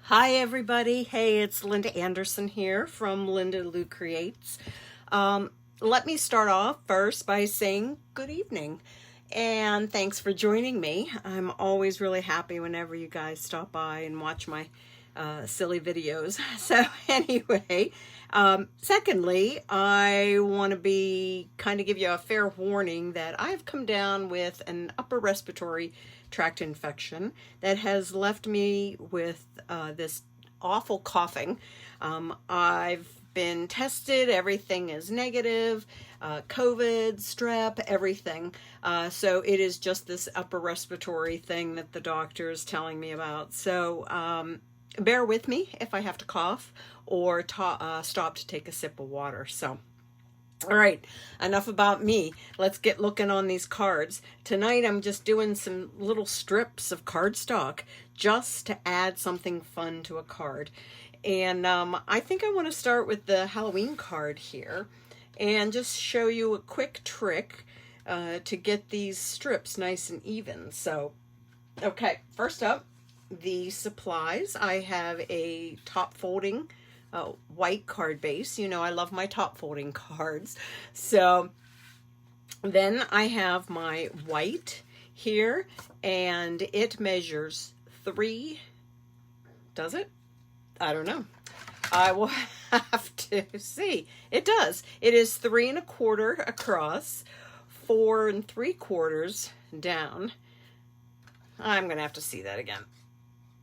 Hi everybody. Hey, it's Linda Anderson here from Linda Lou Creates. Let me start off first by saying good evening and thanks for joining me. I'm always really happy whenever you guys stop by and watch my silly videos. So anyway, secondly, I want to give you a fair warning that I've come down with an upper respiratory tract infection that has left me with this awful coughing. I've been tested, everything is negative, COVID, strep, everything. So it is just this upper respiratory thing that the doctor is telling me about. So bear with me if I have to cough or stop to take a sip of water. So, all right, enough about me. Let's get looking on these cards. Tonight I'm just doing some little strips of cardstock just to add something fun to a card. And I think I want to start with the Halloween card here and just show you a quick trick to get these strips nice and even. So, okay, first up, the supplies. I have a top folding white card base. You know, I love my top folding cards. So then I have my white here, and it measures 3. Does it? I don't know. I will have to see. It does. It is 3 1/4 across, 4 3/4 down. I'm going to have to see that again.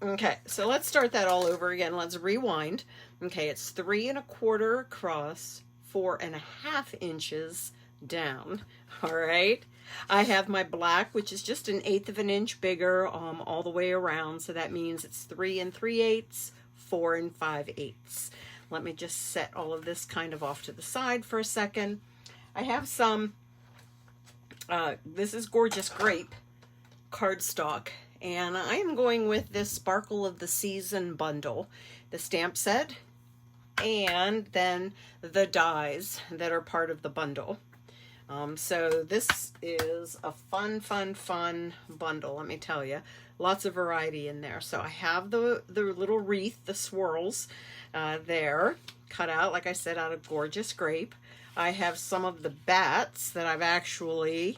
Okay, so let's start that all over again. Let's rewind. Okay, it's 3 1/4 across, 4 1/2 inches down. All right. I have my black, which is just 1/8 of an inch bigger all the way around. So that means it's 3 3/8, 4 5/8. Let me just set all of this kind of off to the side for a second. I have some, this is Gorgeous Grape cardstock. And I am going with this Sparkle of the Season bundle, the stamp set, and then the dies that are part of the bundle. So this is a fun bundle, let me tell you. Lots of variety in there. So I have the little wreath, the swirls there, cut out, like I said, out of Gorgeous Grape. I have some of the bats that I've actually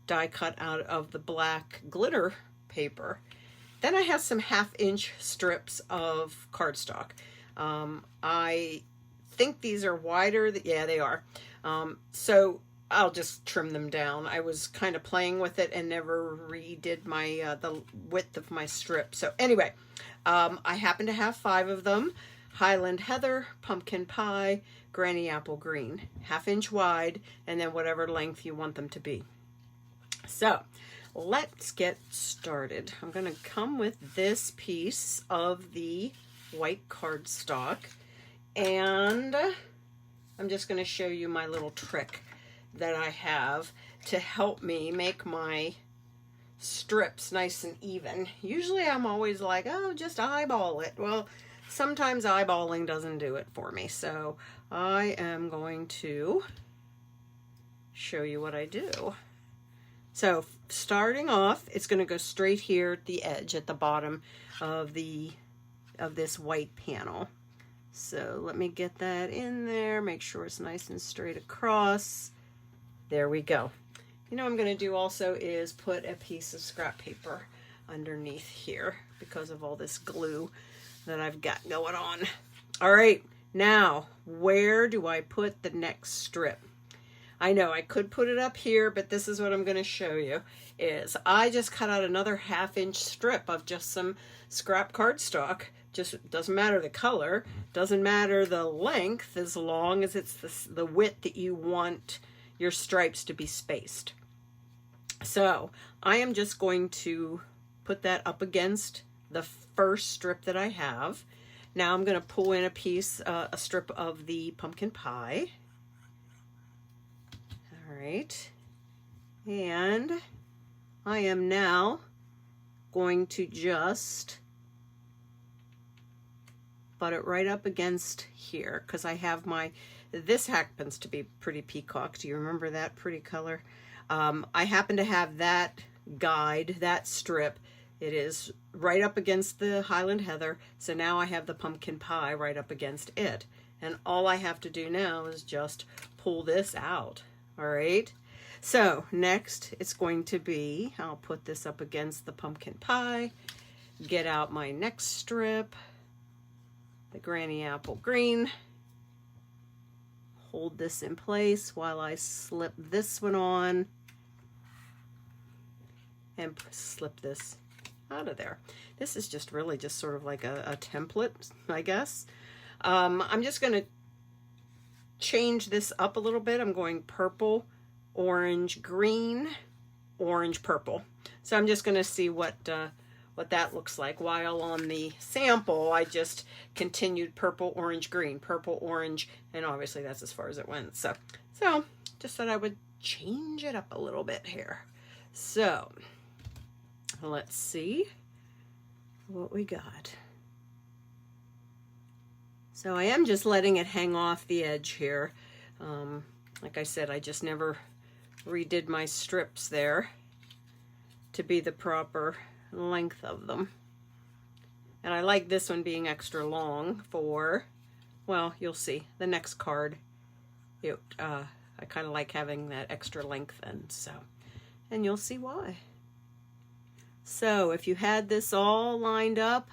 die cut out of the black glitter paper. Then I have some 1/2 inch strips of cardstock. I think these are wider. Yeah, they are. So I'll just trim them down. I was kind of playing with it and never redid my the width of my strip. So anyway, I happen to have 5 of them. Highland Heather, Pumpkin Pie, Granny Apple Green, 1/2 inch wide, and then whatever length you want them to be. So let's get started. I'm going to come with this piece of the white cardstock, and I'm just going to show you my little trick that I have to help me make my strips nice and even. Usually I'm always like, oh, just eyeball it. Well, sometimes eyeballing doesn't do it for me, so I am going to show you what I do. So starting off, it's going to go straight here at the edge, at the bottom of this white panel. So let me get that in there, make sure it's nice and straight across. There we go. You know what I'm going to do also is put a piece of scrap paper underneath here because of all this glue that I've got going on. All right, now where do I put the next strip? I know I could put it up here, but this is what I'm going to show you. Is I just cut out another 1/2 inch strip of just some scrap cardstock. Just doesn't matter the color, doesn't matter the length, as long as it's the width that you want your stripes to be spaced. So I am just going to put that up against the first strip that I have. Now I'm going to pull in a strip of the pumpkin pie. Right, and I am now going to just butt it right up against here because I have this happens to be pretty peacock. Do you remember that pretty color? I happen to have that guide, that strip, It is right up against the Highland Heather, so now I have the pumpkin pie right up against it. And all I have to do now is just pull this out, all right? So next it's going to be, I'll put this up against the pumpkin pie, get out my next strip, the Granny Apple Green, hold this in place while I slip this one on and slip this out of there. This is just really just sort of like a template, I guess. I'm just going to change this up a little bit. I'm going purple, orange, green, orange, purple. So I'm just going to see what that looks like. While on the sample, I just continued purple, orange, green, purple, orange, and obviously that's as far as it went. So just thought I would change it up a little bit here. So let's see what we got. So I am just letting it hang off the edge here. Like I said, I just never redid my strips there to be the proper length of them. And I like this one being extra long for, well, you'll see the next card. I kind of like having that extra length in, so, and you'll see why. So if you had this all lined up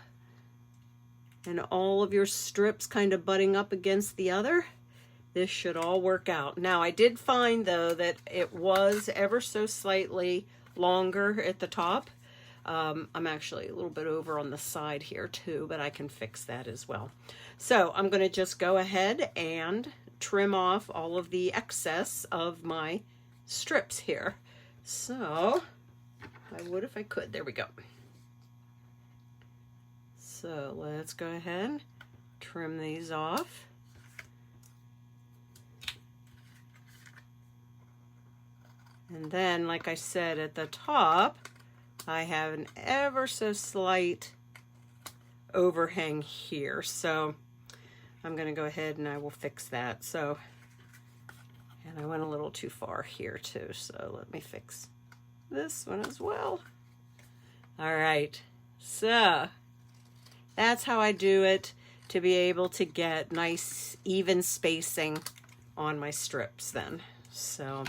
and all of your strips kind of butting up against the other, this should all work out. Now I did find though that it was ever so slightly longer at the top. I'm actually a little bit over on the side here too, but I can fix that as well. So I'm going to just go ahead and trim off all of the excess of my strips here. So I would if I could. There we go. So let's go ahead, trim these off. And then, like I said, at the top, I have an ever so slight overhang here. So I'm going to go ahead and I will fix that. So, and I went a little too far here too. So let me fix this one as well. All right. So that's how I do it to be able to get nice even spacing on my strips then. So,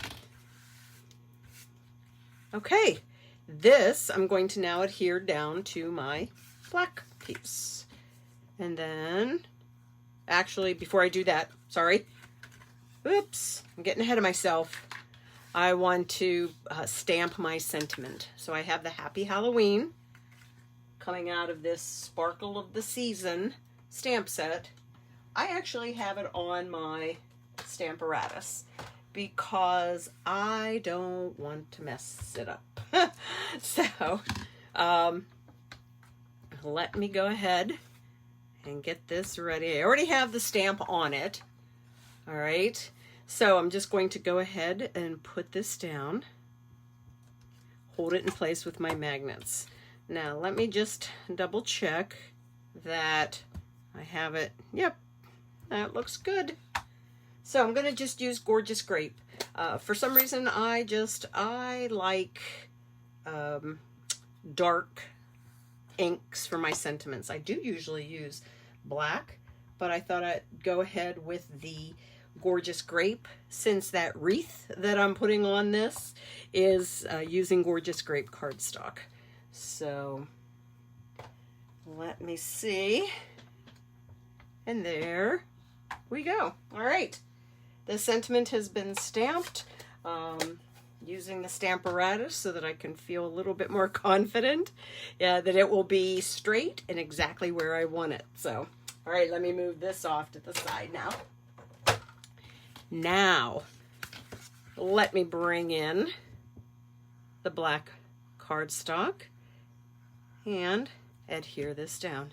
okay, this I'm going to now adhere down to my black piece. And then, actually, before I do that, sorry, oops, I'm getting ahead of myself. I want to stamp my sentiment. So I have the Happy Halloween coming out of this Sparkle of the Season stamp set. I actually have it on my Stamparatus because I don't want to mess it up. So let me go ahead and get this ready. I already have the stamp on it. All right. So I'm just going to go ahead and put this down, hold it in place with my magnets. Now let me just double check that I have it. Yep, that looks good. So I'm gonna just use Gorgeous Grape. For some reason I like dark inks for my sentiments. I do usually use black, but I thought I'd go ahead with the Gorgeous Grape since that wreath that I'm putting on this is using Gorgeous Grape cardstock. So let me see. And there we go. All right. The sentiment has been stamped using the Stamparatus so that I can feel a little bit more confident that it will be straight and exactly where I want it. So, all right, let me move this off to the side now. Now, let me bring in the black cardstock and adhere this down.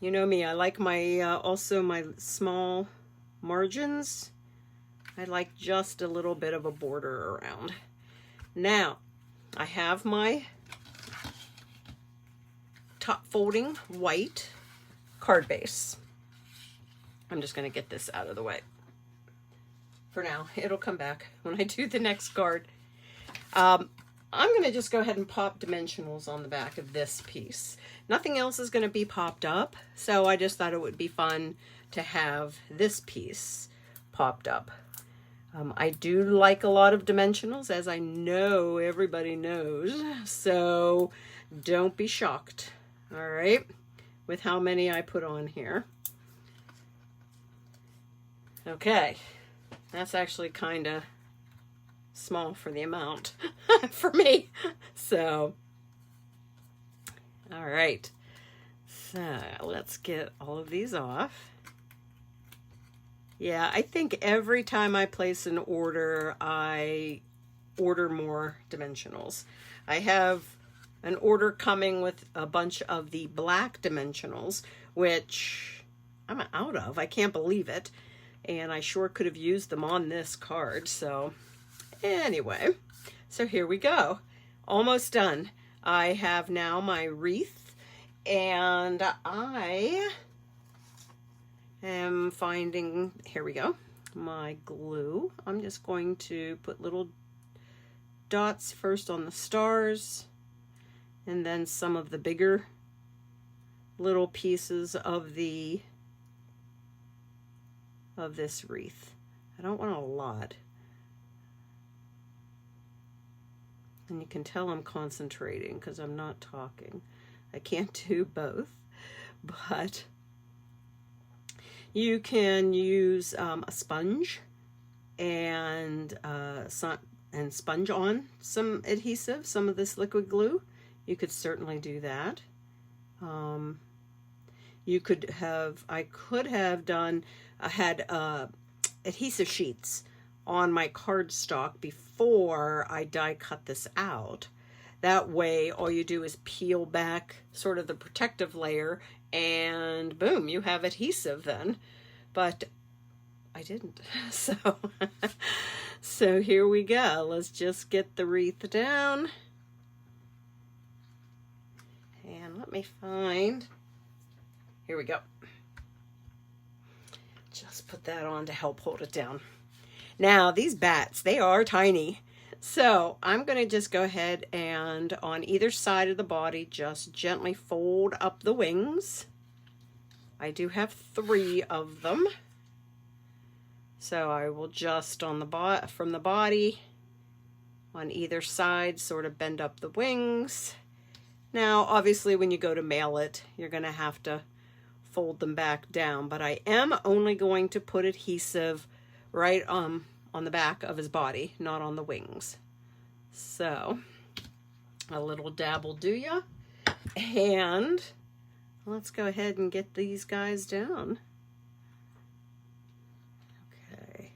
You know me, I like my also my small margins. I like just a little bit of a border around. Now, I have my top folding white card base. I'm just going to get this out of the way. For now, it'll come back when I do the next card. I'm going to just go ahead and pop dimensionals on the back of this piece. Nothing else is going to be popped up, so I just thought it would be fun to have this piece popped up. I do like a lot of dimensionals, as I know everybody knows, so don't be shocked, all right, with how many I put on here. Okay, that's actually kind of small for the amount for me. So, all right. So let's get all of these off. Yeah, I think every time I place an order, I order more dimensionals. I have an order coming with a bunch of the black dimensionals, which I'm out of. I can't believe it. And I sure could have used them on this card. So anyway, so here we go. Almost done. I have now my wreath, and I am finding, here we go, my glue. I'm just going to put little dots first on the stars, and then some of the bigger little pieces of this wreath. I don't want a lot. And you can tell I'm concentrating because I'm not talking. I can't do both, but you can use a sponge and sponge on some adhesive, some of this liquid glue. You could certainly do that. You could have, I could have done, I had adhesive sheets on my cardstock before I die cut this out. That way, all you do is peel back sort of the protective layer, and boom, you have adhesive then. But I didn't. So here we go. Let's just get the wreath down. And let me find, here we go. Just put that on to help hold it down. Now, these bats, they are tiny. So I'm going to just go ahead and on either side of the body, just gently fold up the wings. I do have 3 of them. So I will just on the from the body on either side sort of bend up the wings. Now, obviously, when you go to mail it, you're going to have to fold them back down, but I am only going to put adhesive right on the back of his body, not on the wings. So a little dab will do ya. And let's go ahead and get these guys down. Okay.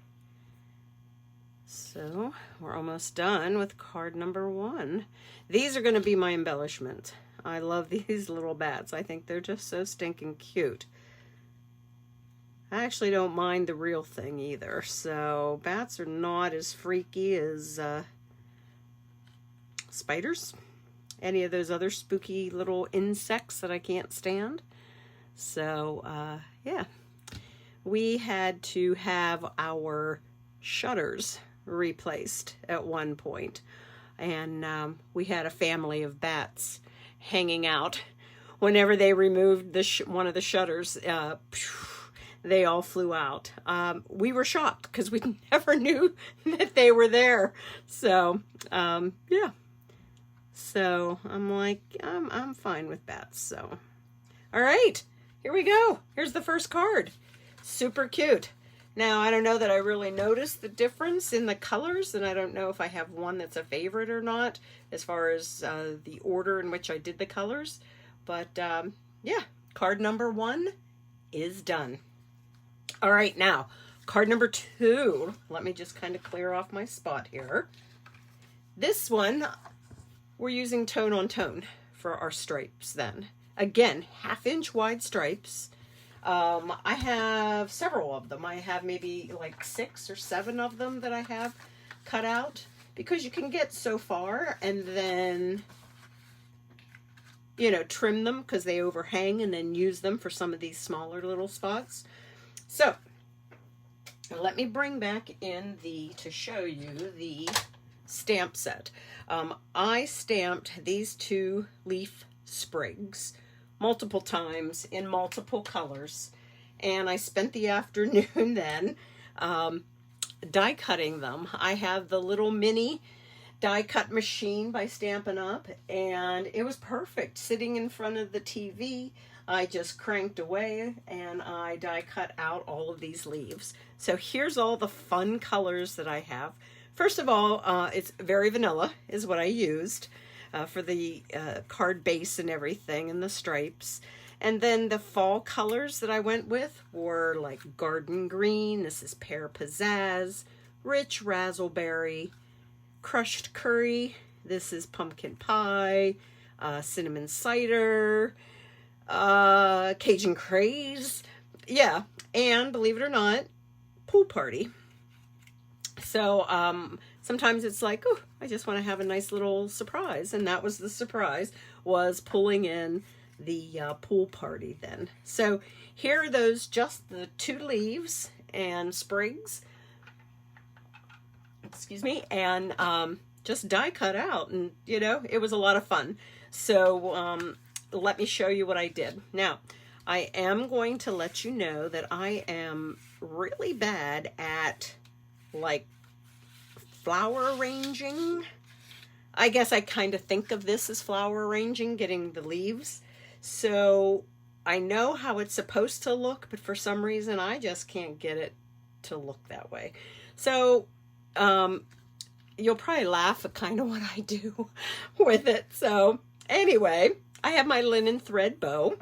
So we're almost done with card number 1. These are going to be my embellishment. I love these little bats. I think they're just so stinking cute. I actually don't mind the real thing either. So bats are not as freaky as spiders, any of those other spooky little insects that I can't stand. So yeah, we had to have our shutters replaced at one point, and we had a family of bats hanging out. Whenever they removed one of the shutters, they all flew out. We were shocked because we never knew that they were there. So yeah. So I'm like, I'm fine with bats. So all right, here we go. Here's the first card. Super cute. Now, I don't know that I really noticed the difference in the colors, and I don't know if I have one that's a favorite or not as far as the order in which I did the colors. But yeah, card number 1 is done. All right, now, card number 2. Let me just kind of clear off my spot here. This one, we're using tone on tone for our stripes then. Again, 1/2-inch wide stripes. I have several of them. I have maybe like 6 or 7 of them that I have cut out, because you can get so far and then, you know, trim them because they overhang, and then use them for some of these smaller little spots. So let me bring back in to show you the stamp set. I stamped these 2 leaf sprigs multiple times in multiple colors, and I spent the afternoon then die cutting them. I have the little mini die cut machine by Stampin' Up, and it was perfect. Sitting in front of the TV, I just cranked away and I die cut out all of these leaves. So here's all the fun colors that I have. First of all, it's very vanilla is what I used for the card base and everything, and the stripes. And then the fall colors that I went with were like garden green, this is pear pizzazz, rich razzleberry, crushed curry, this is pumpkin pie, cinnamon cider, Cajun craze, yeah, and believe it or not, pool party. So sometimes it's like, oh, I just want to have a nice little surprise, and that was the surprise, was pulling in the pool party then. So here are those, just the 2 leaves and sprigs, excuse me, and just die cut out, and you know, it was a lot of fun. So let me show you what I did. Now, I am going to let you know that I am really bad at like flower arranging. I guess I kind of think of this as flower arranging, getting the leaves. So I know how it's supposed to look, but for some reason I just can't get it to look that way. So you'll probably laugh at kind of what I do with it. So anyway, I have my linen thread bow.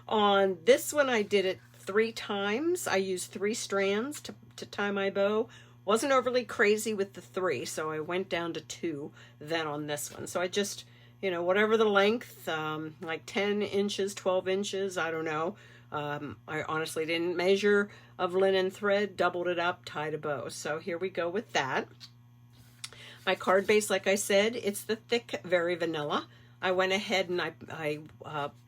On this one I did it 3 times. I used 3 strands to tie my bow. Wasn't overly crazy with the 3, so I went down to 2 then on this one. So I just, you know, whatever the length, like 10 inches, 12 inches, I don't know. I honestly didn't measure of linen thread, doubled it up, tied a bow. So here we go with that. My card base, like I said, it's the thick, very vanilla. I went ahead and I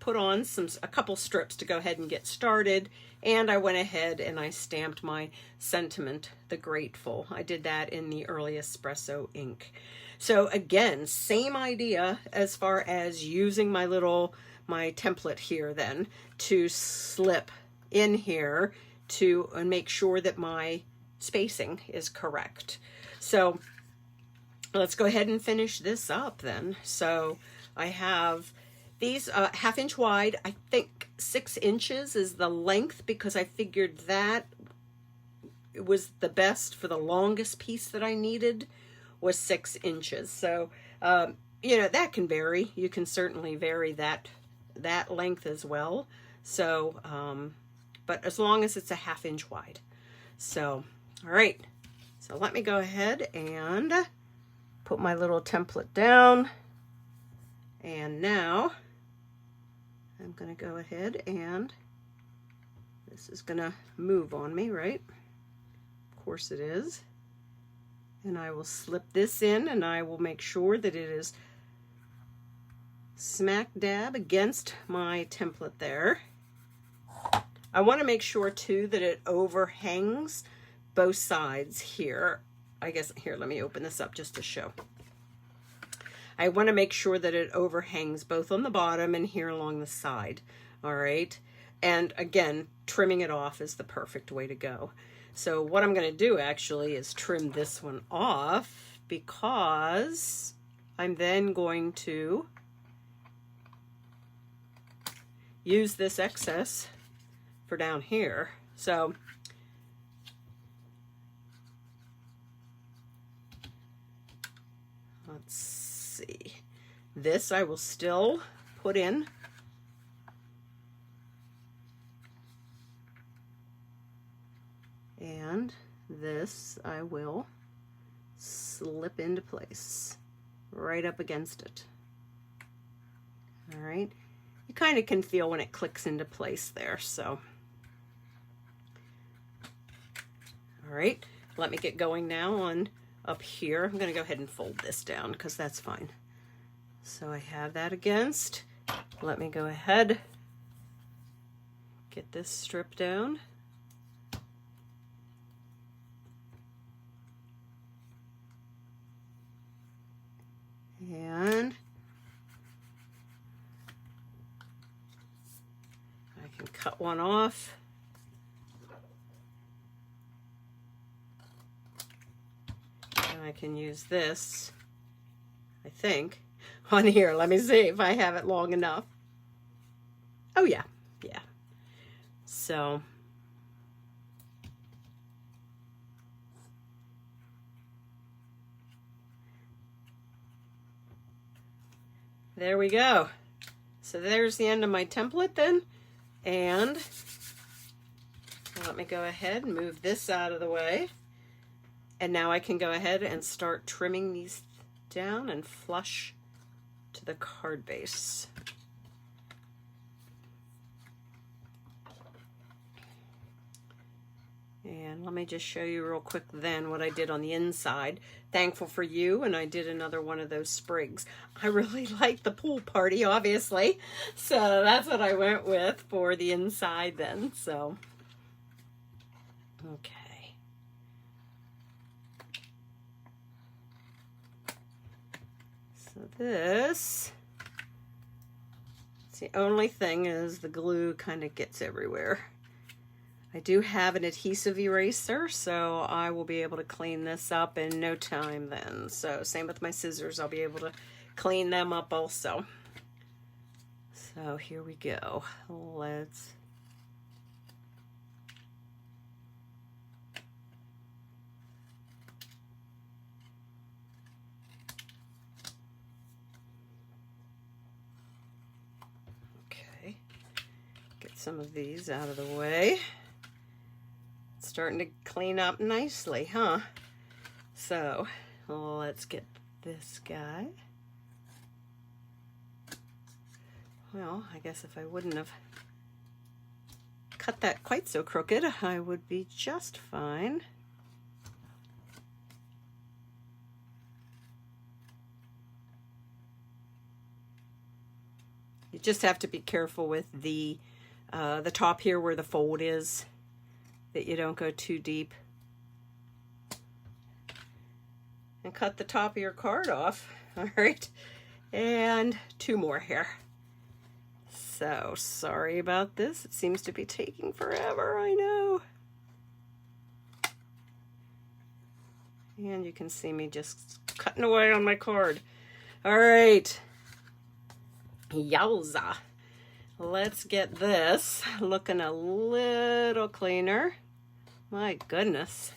put on a couple strips to go ahead and get started, and I went ahead and I stamped my sentiment, the grateful. I did that in the early espresso ink. So again, same idea as far as using my template here then to slip in here to make sure that my spacing is correct. So let's go ahead and finish this up then. So I have these 1/2 inch wide. I think 6 inches is the length because I figured that it was the best for the longest piece that I needed was 6 inches. So, you know, that can vary. You can certainly vary that length as well. So, but as long as it's a 1/2 inch wide. So, all right. So let me go ahead and put my little template down. And now I'm going to go ahead and this is going to move on me, right? Of course it is. And I will slip this in and I will make sure that it is smack dab against my template there. I want to make sure too that it overhangs both sides here. I guess here, let me open this up just to show. I want to make sure that it overhangs both on the bottom and here along the side. All right. And again, trimming it off is the perfect way to go. So what I'm going to do actually is trim this one off because I'm then going to use this excess for down here. So let's see. This I will still put in. And this I will slip into place right up against it. All right. You kind of can feel when it clicks into place there. So, all right, let me get going now on up here. I'm going to go ahead and fold this down because that's fine. So I have that against. Let me go ahead, get this strip down. And I can cut one off. And I can use this, I think, on here. Let me see if I have it long enough. Oh yeah, yeah. So there we go. So there's the end of my template then. And let me go ahead and move this out of the way. And now I can go ahead and start trimming these down and flush to the card base. And let me just show you real quick then what I did on the inside. Thankful for you, and I did another one of those sprigs. I really like the pool party, obviously, so that's what I went with for the inside then. So, okay. So this, the only thing is the glue kind of gets everywhere. I do have an adhesive eraser, so I will be able to clean this up in no time then. So same with my scissors, I'll be able to clean them up also. So here we go. Let's okay. Get some of these out of the way. Starting to clean up nicely, huh? So let's get this guy. Well, I guess if I wouldn't have cut that quite so crooked, I would be just fine. You just have to be careful with the top here where the fold is, that you don't go too deep. And cut the top of your card off. All right, and two more here. So sorry about this. It seems to be taking forever, I know. And you can see me just cutting away on my card. All right, yowza. Let's get this looking a little cleaner. My goodness,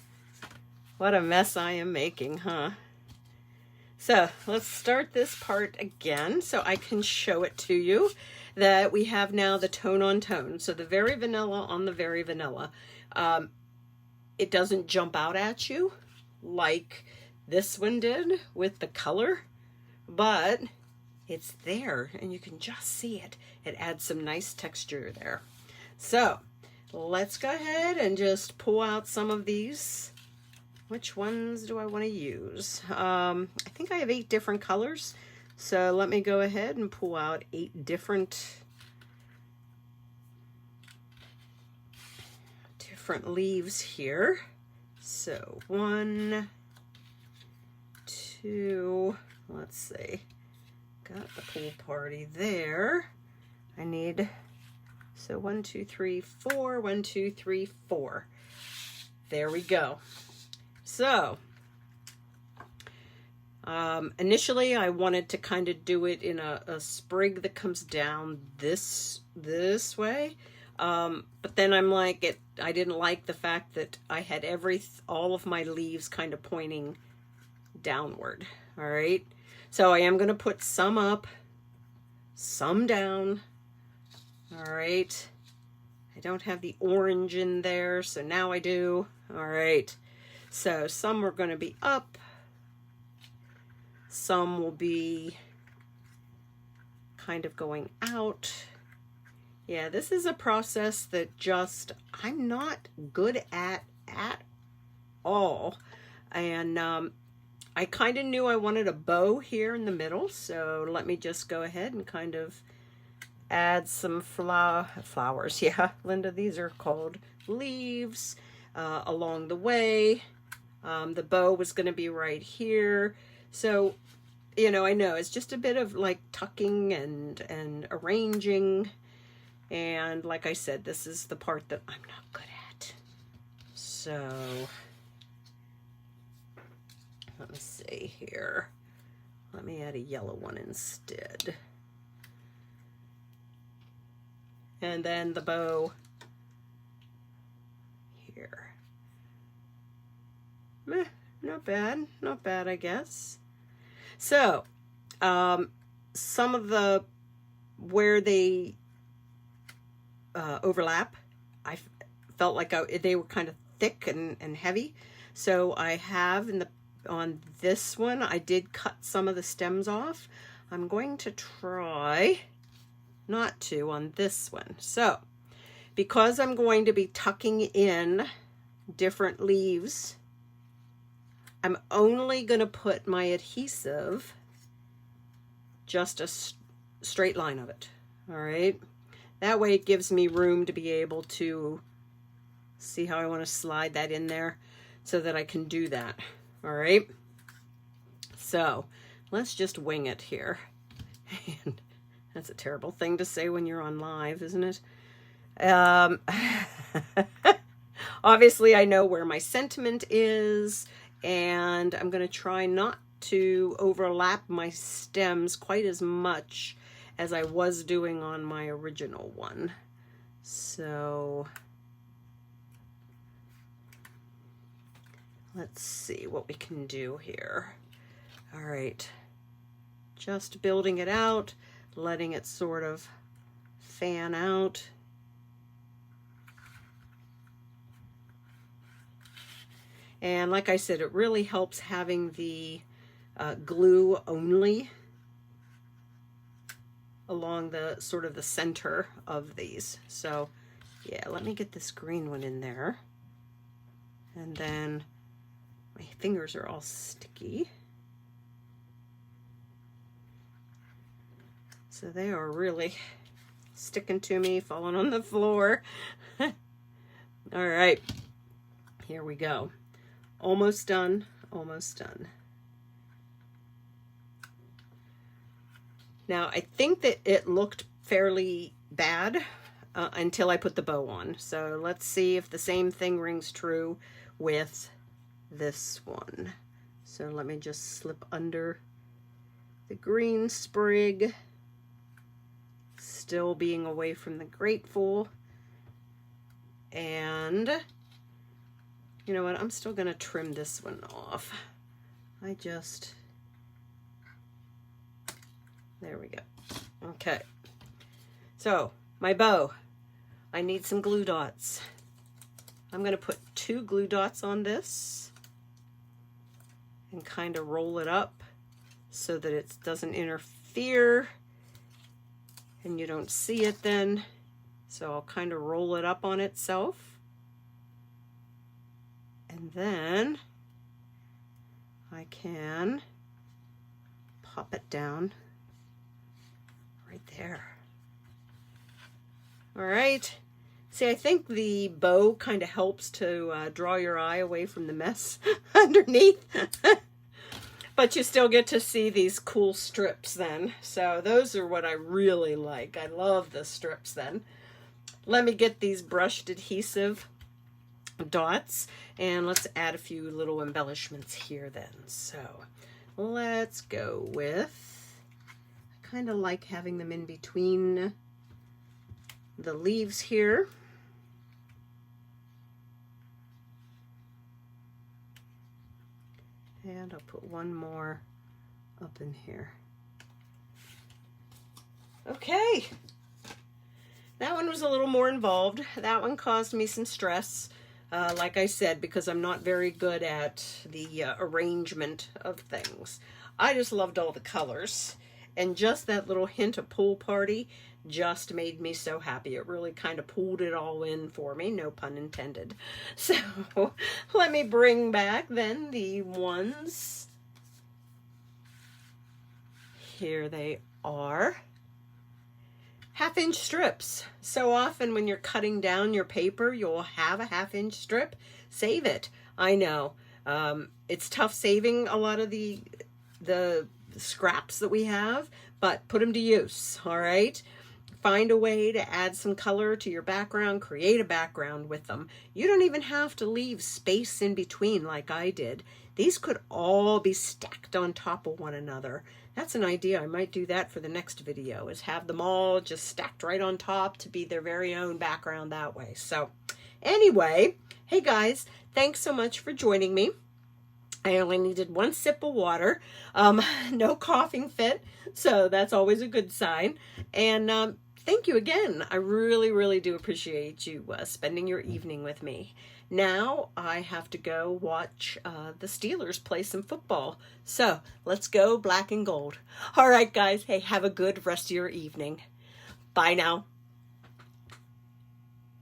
what a mess I am making, huh? So let's start this part again so I can show it to you that we have now the tone on tone. So the very vanilla on the very vanilla. It doesn't jump out at you like this one did with the color, but it's there and you can just see it. It adds some nice texture there. So let's go ahead and just pull out some of these. Which ones do I want to use? I think I have 8 different colors. So let me go ahead and pull out 8 different leaves here. So 1, 2, let's see. Got the pool party there. I need, so 1, 2, 3, 4, 1, 2, 3, 4. There we go. So, initially I wanted to kind of do it in a sprig that comes down this way. But then I'm like, I didn't like the fact that I had all of my leaves kind of pointing downward. All right. So I am going to put some up, some down. All right. I don't have the orange in there, so now I do. All right. So some are going to be up. Some will be kind of going out. Yeah, this is a process that I'm not good at all. And I kind of knew I wanted a bow here in the middle, so let me just go ahead and kind of add some flowers. Yeah, Linda, these are called leaves along the way. The bow was going to be right here. So you know, I know it's just a bit of like tucking and arranging. And like I said, this is the part that I'm not good at. So let me see here. Let me add a yellow one instead. And then the bow here. Meh, not bad, not bad, I guess. So, some of the, where they overlap, I felt like they were kind of thick and heavy. So I have on this one, I did cut some of the stems off. I'm going to try not to on this one. So because I'm going to be tucking in different leaves, I'm only going to put my adhesive just a straight line of it. All right. That way it gives me room to be able to see how I want to slide that in there so that I can do that. All right. So let's just wing it here. And that's a terrible thing to say when you're on live, isn't it? Obviously, I know where my sentiment is, and I'm going to try not to overlap my stems quite as much as I was doing on my original one. So let's see what we can do here. All right, just building it out, letting it sort of fan out. And like I said, it really helps having the glue only along the sort of the center of these. So yeah, let me get this green one in there. And then my fingers are all sticky. So they are really sticking to me, falling on the floor. All right, here we go. Almost done, almost done. Now, I think that it looked fairly bad until I put the bow on. So let's see if the same thing rings true with this one. So let me just slip under the green sprig, still being away from the grateful. And you know what? I'm still going to trim this one off. There we go. Okay. So, my bow. I need some glue dots. I'm going to put 2 glue dots on this and kind of roll it up so that it doesn't interfere and you don't see it then. So I'll kind of roll it up on itself. And then I can pop it down right there. All right. See, I think the bow kind of helps to draw your eye away from the mess underneath. But you still get to see these cool strips then. So those are what I really like. I love the strips then. Let me get these brushed adhesive dots and let's add a few little embellishments here then. So let's go with, I kind of like having them in between the leaves here. And I'll put one more up in here. Okay. That one was a little more involved. That one caused me some stress, like I said, because I'm not very good at the arrangement of things. I just loved all the colors. And just that little hint of pool party just made me so happy. It really kind of pulled it all in for me, no pun intended. So let me bring back then the ones. Here they are. 1/2-inch strips. So often when you're cutting down your paper, you'll have a 1/2-inch strip. Save it. I know. It's tough saving a lot of the the scraps that we have, but put them to use, all right? Find a way to add some color to your background, create a background with them. You don't even have to leave space in between like I did. These could all be stacked on top of one another. That's an idea. I might do that for the next video, is have them all just stacked right on top to be their very own background that way. So anyway, hey guys, thanks so much for joining me. I only needed one sip of water, no coughing fit, so that's always a good sign. And thank you again. I really, really do appreciate you spending your evening with me. Now I have to go watch the Steelers play some football. So let's go black and gold. All right, guys. Hey, have a good rest of your evening. Bye now.